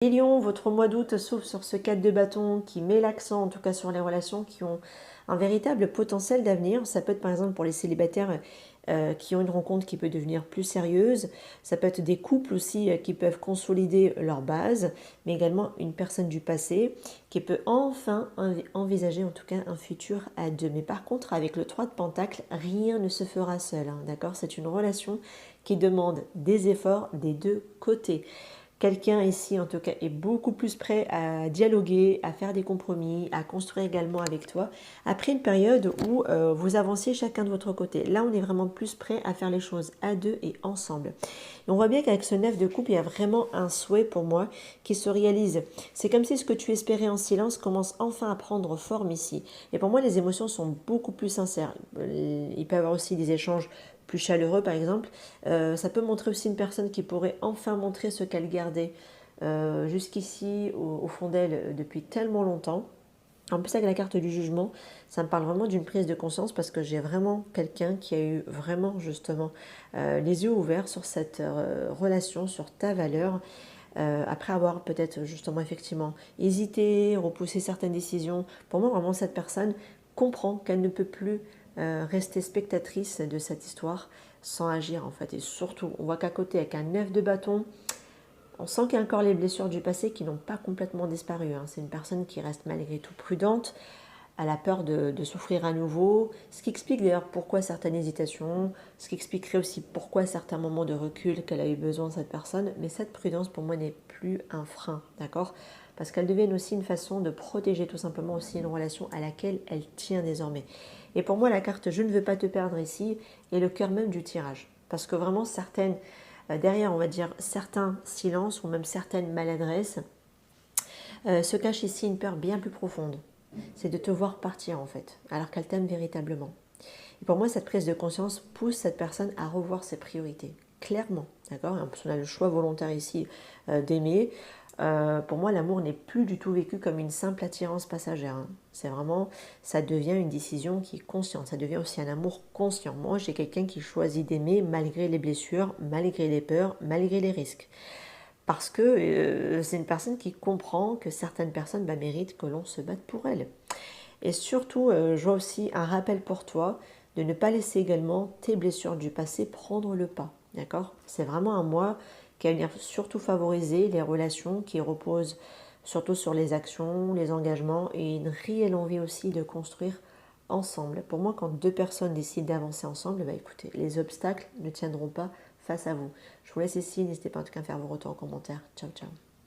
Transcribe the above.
Et Lion, votre mois d'août s'ouvre sur ce 4 de bâton qui met l'accent en tout cas sur les relations qui ont un véritable potentiel d'avenir. Ça peut être par exemple pour les célibataires qui ont une rencontre qui peut devenir plus sérieuse. Ça peut être des couples aussi qui peuvent consolider leur base, mais également une personne du passé qui peut enfin envisager en tout cas un futur à deux. Mais par contre, avec le 3 de Pentacle, rien ne se fera seul, hein, d'accord? C'est une relation qui demande des efforts des deux côtés. Quelqu'un ici, en tout cas, est beaucoup plus prêt à dialoguer, à faire des compromis, à construire également avec toi, après une période où vous avanciez chacun de votre côté. Là, on est vraiment plus prêt à faire les choses à deux et ensemble. Et on voit bien qu'avec ce 9 de coupe, il y a vraiment un souhait pour moi qui se réalise. C'est comme si ce que tu espérais en silence commence enfin à prendre forme ici. Et pour moi, les émotions sont beaucoup plus sincères. Il peut y avoir aussi des échanges plus chaleureux par exemple. Ça peut montrer aussi une personne qui pourrait enfin montrer ce qu'elle gardait jusqu'ici au fond d'elle depuis tellement longtemps. En plus avec la carte du jugement, ça me parle vraiment d'une prise de conscience parce que j'ai vraiment quelqu'un qui a eu vraiment justement les yeux ouverts sur cette relation, sur ta valeur. Après avoir peut-être justement effectivement hésité, repoussé certaines décisions. Pour moi vraiment cette personne comprend qu'elle ne peut plus rester spectatrice de cette histoire sans agir en fait. Et surtout, on voit qu'à côté, avec un 9 de bâton, on sent qu'il y a encore les blessures du passé qui n'ont pas complètement disparu, hein. C'est une personne qui reste malgré tout prudente, elle a peur de souffrir à nouveau, ce qui explique d'ailleurs pourquoi certaines hésitations, ce qui expliquerait aussi pourquoi certains moments de recul qu'elle a eu besoin de cette personne. Mais cette prudence pour moi n'est plus un frein, d'accord? Parce qu'elle devient aussi une façon de protéger tout simplement aussi une relation à laquelle elle tient désormais. Et pour moi la carte je ne veux pas te perdre ici est le cœur même du tirage. Parce que vraiment certaines, derrière on va dire certains silences ou même certaines maladresses, se cache ici une peur bien plus profonde. C'est de te voir partir en fait, alors qu'elle t'aime véritablement. Et pour moi, cette prise de conscience pousse cette personne à revoir ses priorités, clairement, d'accord? Parce qu'on a le choix volontaire ici d'aimer. Pour moi, l'amour n'est plus du tout vécu comme une simple attirance passagère, hein. C'est vraiment, ça devient une décision qui est consciente, ça devient aussi un amour conscient. Moi, j'ai quelqu'un qui choisit d'aimer malgré les blessures, malgré les peurs, malgré les risques. Parce que c'est une personne qui comprend que certaines personnes méritent que l'on se batte pour elles. Et surtout, je vois aussi un rappel pour toi de ne pas laisser également tes blessures du passé prendre le pas. D'accord? C'est vraiment un mois qui va venir surtout favoriser les relations qui reposent surtout sur les actions, les engagements et une réelle envie aussi de construire ensemble. Pour moi, quand deux personnes décident d'avancer ensemble, écoutez, les obstacles ne tiendront pas face à vous. Je vous laisse ici, n'hésitez pas en tout cas à faire vos retours en commentaire. Ciao, ciao.